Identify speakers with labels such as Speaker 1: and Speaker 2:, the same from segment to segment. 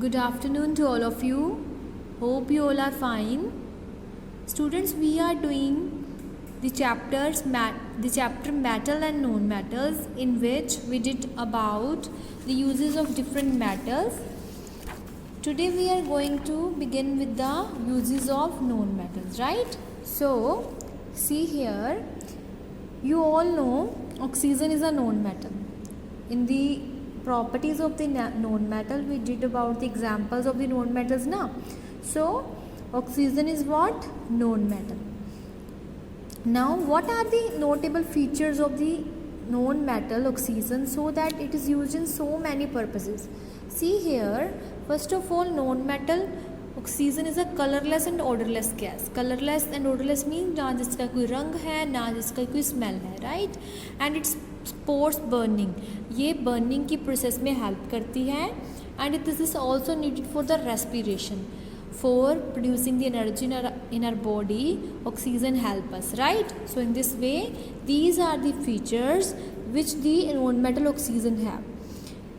Speaker 1: Good afternoon to all of you. Hope you all are fine. Students, we are doing the chapter metal and non-metals, in which we did about the uses of different metals. Today we are going to begin with the uses of non-metals, right? So, see here, you all know oxygen is a non-metal. In the properties of the non-metal, we did about the examples of the non-metals now. So, oxygen is what? Non-metal. Now, what are the notable features of the non-metal oxygen so that it is used in so many purposes? See here, first of all, non-metal oxygen is a colorless and odorless gas. Colorless and odorless means ना जिसका कोई रंग है ना जिसका कोई smell है, right? And it supports burning. ये burning की प्रोसेस में हेल्प करती है. And this is also needed for the respiration. For producing the energy in our body, oxygen help us, right? So in this way, these are the features which the non-metal oxygen have.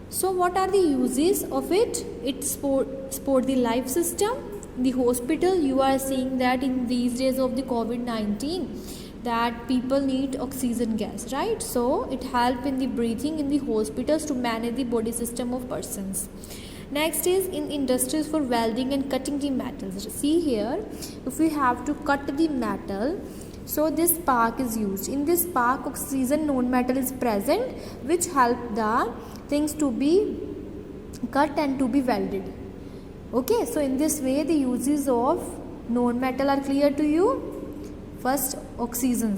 Speaker 1: So what are the uses of it? It support the life system. In the hospital, you are seeing that in these days of the COVID-19 that people need oxygen gas, right? So it help in the breathing in the hospitals to manage the body system of persons. Next is in industries for welding and cutting the metals. See here, if we have to cut the metal, so this spark is used. In this spark, oxygen non-metal is present, which help the things to be cut and to be welded. Okay, so in this way the uses of non-metal are clear to you. First, oxygen.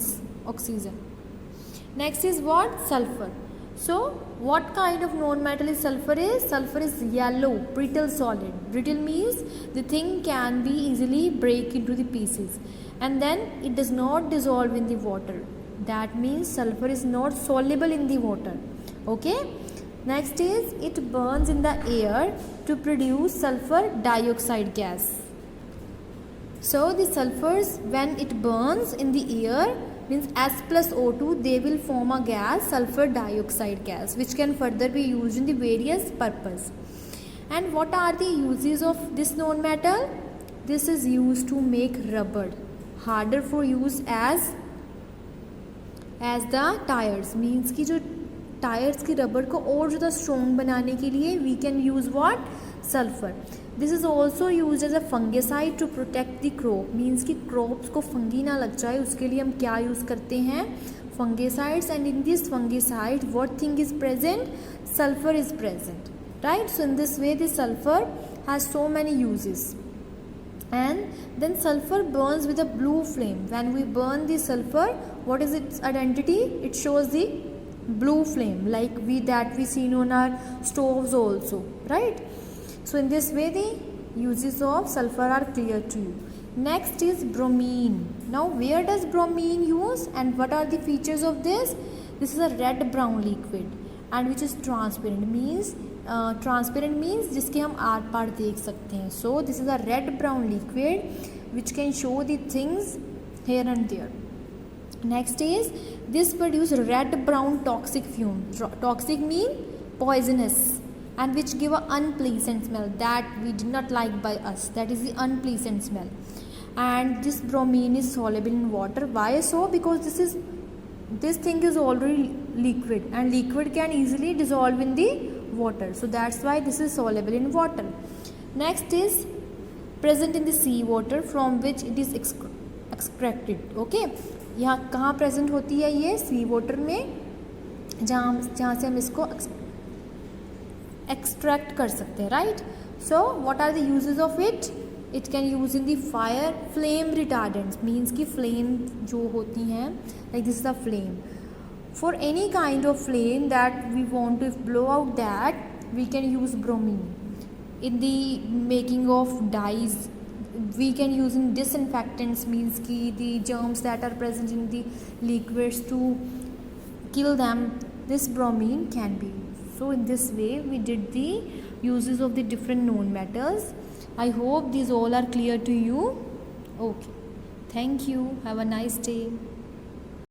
Speaker 1: Next is what? Sulfur. So what kind of non-metal is sulfur is? Sulfur is yellow, brittle solid. Brittle means the thing can be easily break into the pieces, and then it does not dissolve in the water. That means sulfur is not soluble in the water. Okay. Next is it burns in the air to produce sulfur dioxide gas. So the sulfurs, when it burns in the air, means S plus O2, they will form a gas, sulfur dioxide gas, which can further be used in the various purpose. And what are the uses of this non-metal? This is used to make rubber, harder for use as the tires. Means कि जो tyres की rubber को और ज़्यादा strong बनाने के लिए we can use what? Sulphur. This is also use as a fungicide to protect the crop. Means कि क्रॉप्स को फंगी ना लग जाए, उसके लिए हम क्या यूज़ करते हैं? Fungicides. And in this fungicide what thing is present? Sulphur is present, right? So in this way the sulphur has so many uses. And then sulfur burns with a blue flame. When we burn the sulfur, what is its identity? It shows the blue flame, like we seen on our stoves also, right? So in this way the uses of sulfur are clear to you. Next is bromine. Now where does bromine use and what are the features of this? This is a red brown liquid and which is transparent. Means transparent means जिसके हम are पार देख सकते हैं. So this is a red brown liquid which can show the things here and there. Next is this produce red brown toxic fume. Toxic mean poisonous, and which give a unpleasant smell that we do not like by us. That is the unpleasant smell. And this bromine is soluble in water. Why so? Because this thing is already liquid, and liquid can easily dissolve in the water. So that's why this is soluble in water. Next is present in the sea water from which it is extracted. Okay, यहाँ कहाँ present होती है ये? सी water में, जहाँ से हम इसको एक्सट्रैक्ट कर सकते हैं, right? So what are the uses of it? It can use in the fire. Flame retardants means की फ्लेम जो होती हैं, like this is the flame. For any kind of flame that we want to blow out, that we can use bromine. In the making of dyes we can use in disinfectants, means ki the germs that are present in the liquids, to kill them, this bromine can be used. So in this way we did the uses of the different known metals. I hope these all are clear to you. Okay, thank you, have a nice day.